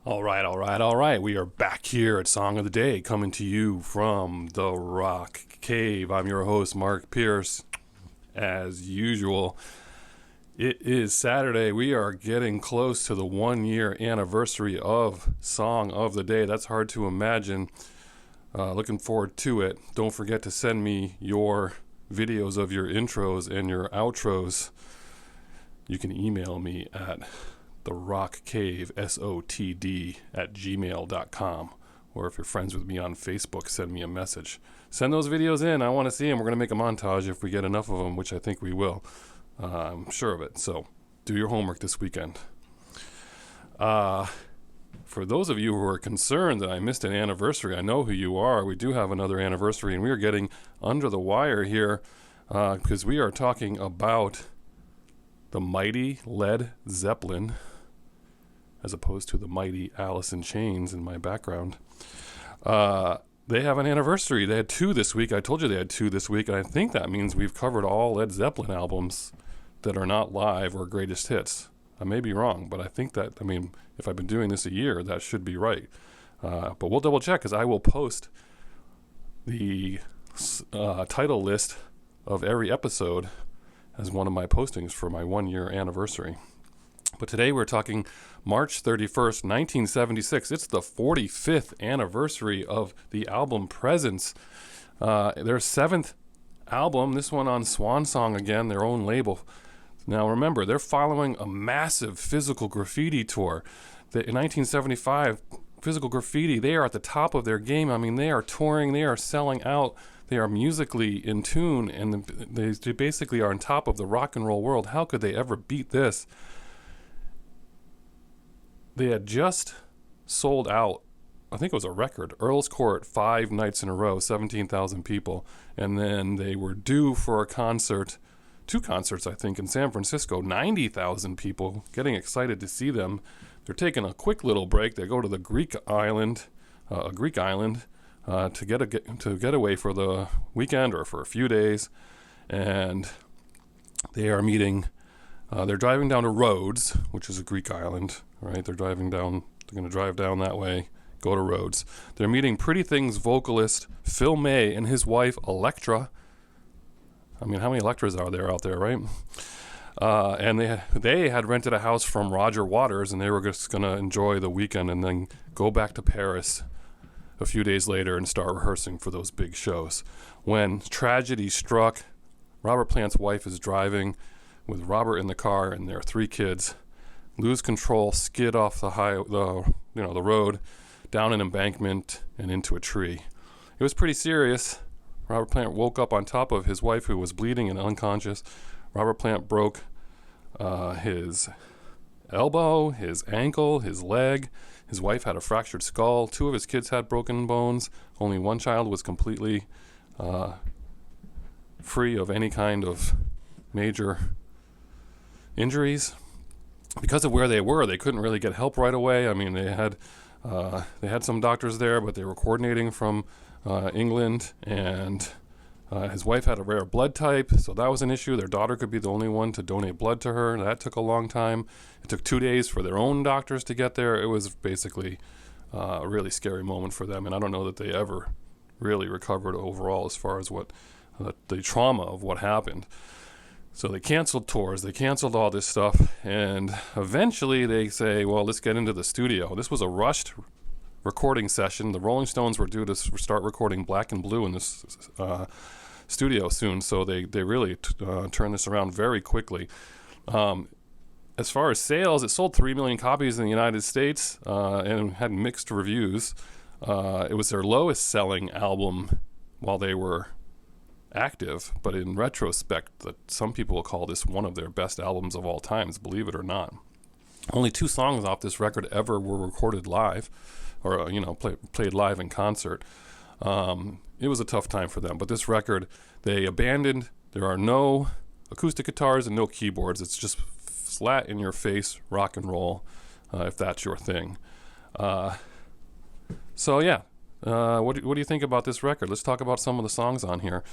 All right. We are back here at Song of the Day, coming to you from the Rock Cave. I'm your host, Mark Pierce. As usual, it is Saturday. We are getting close to the 1 year anniversary of Song of the Day. That's hard to imagine. Looking forward to it. Don't forget to send me your videos of your intros and your outros. You can email me at therockcave, SOTD, @gmail.com. Or if you're friends with me on Facebook, send me a message. Send those videos in. I want to see them. We're going to make a montage if we get enough of them, which I think we will. I'm sure of it. So do your homework this weekend. For those of you who are concerned that I missed an anniversary, I know who you are. We do have another anniversary, and we are getting under the wire here because we are talking about the mighty Led Zeppelin, as opposed to the mighty Alice in Chains in my background. They have an anniversary. They had two this week. I told you they had two this week, and I think that means we've covered all Led Zeppelin albums that are not live or greatest hits. I may be wrong, but I think that, if I've been doing this a year, that should be right. But we'll double check, because I will post the title list of every episode as one of my postings for my 1 year anniversary. But today we're talking March 31st, 1976. It's the 45th anniversary of the album Presence. Their seventh album, this one on Swan Song again, their own label. Now remember, they're following a massive Physical Graffiti tour. In 1975, Physical Graffiti, they are at the top of their game. They are touring, they are selling out. They are musically in tune, and they basically are on top of the rock and roll world. How could they ever beat this? They had just sold out, I think it was a record, Earl's Court, 5 nights in a row, 17,000 people. And then they were due for a concert, 2 concerts, I think, in San Francisco, 90,000 people, getting excited to see them. They're taking a quick little break. They go to the Greek island, to get away for the weekend or for a few days. And they are meeting, they're driving down to Rhodes, which is a Greek island, right? They're going to drive down that way, go to Rhodes. They're meeting Pretty Things vocalist Phil May and his wife Electra. How many Electras are there out there, right? And they had rented a house from Roger Waters, and they were just going to enjoy the weekend and then go back to Paris a few days later and start rehearsing for those big shows. When tragedy struck, Robert Plant's wife is driving with Robert in the car and their 3 kids, lose control, skid off the road, down an embankment and into a tree. It was pretty serious. Robert Plant woke up on top of his wife, who was bleeding and unconscious. Robert Plant broke his elbow, his ankle, his leg. His wife had a fractured skull. 2 of his kids had broken bones. Only one child was completely free of any kind of major injuries. Because of where they were, they couldn't really get help right away. They had some doctors there, but they were coordinating from England, and his wife had a rare blood type, so that was an issue. Their daughter could be the only one to donate blood to her. That took a long time. It took 2 days for their own doctors to get there. It was basically a really scary moment for them, and I don't know that they ever really recovered overall as far as what the trauma of what happened. So they canceled tours, they canceled all this stuff, and eventually they say, well, let's get into the studio. This was a rushed recording session. The Rolling Stones were due to start recording Black and Blue in this studio soon, so they really turned this around very quickly. As far as sales, it sold 3 million copies in the United States and had mixed reviews. It was their lowest selling album while they were active, but in retrospect, some people will call this one of their best albums of all times, believe it or not. Only 2 songs off this record ever were recorded live, or played live in concert. It was a tough time for them, but this record they abandoned. There are no acoustic guitars and no keyboards. It's just flat in your face rock and roll, if that's your thing. What do you think about this record? Let's talk about some of the songs on here.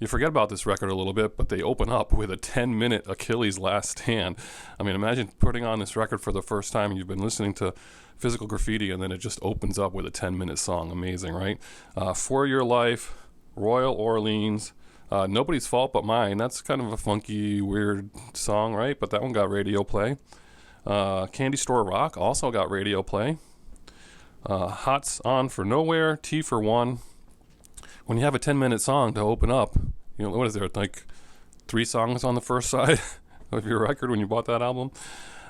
you forget about this record a little bit, but they open up with a 10-minute Achilles Last Stand. I mean, imagine putting on this record for the first time and you've been listening to Physical Graffiti and then it just opens up with a 10-minute song. Amazing, right? For Your Life, Royal Orleans, Nobody's Fault But Mine. That's kind of a funky, weird song, right? But that one got radio play. Candy Store Rock also got radio play. Hot's On for Nowhere, T for One. When you have a 10-minute song to open up, you know, what is there, like 3 songs on the first side of your record when you bought that album?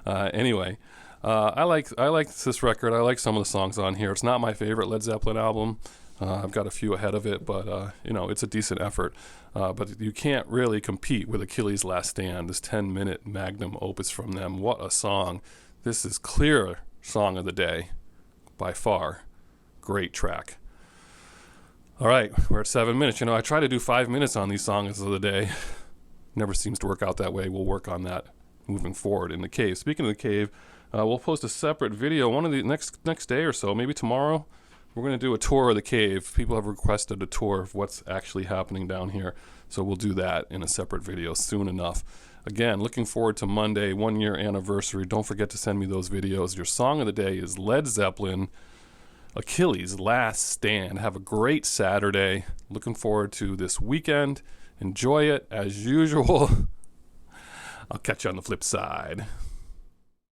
Anyway, I like this record. I like some of the songs on here. It's not my favorite Led Zeppelin album. I've got a few ahead of it, but you know, it's a decent effort. But you can't really compete with Achilles Last Stand, this 10-minute magnum opus from them. What a song. This is clear song of the day, by far. Great track. All right, we're at 7 minutes. You know, I try to do 5 minutes on these songs of the day. Never seems to work out that way. We'll work on that moving forward in the cave. Speaking of the cave, we'll post a separate video one of the next day or so, maybe tomorrow. We're going to do a tour of the cave. People have requested a tour of what's actually happening down here, so we'll do that in a separate video soon enough. Again, looking forward to Monday, 1-year anniversary. Don't forget to send me those videos. Your song of the day is Led Zeppelin, Achilles Last Stand. Have a great Saturday. Looking forward to this weekend. Enjoy it as usual. I'll catch you on the flip side.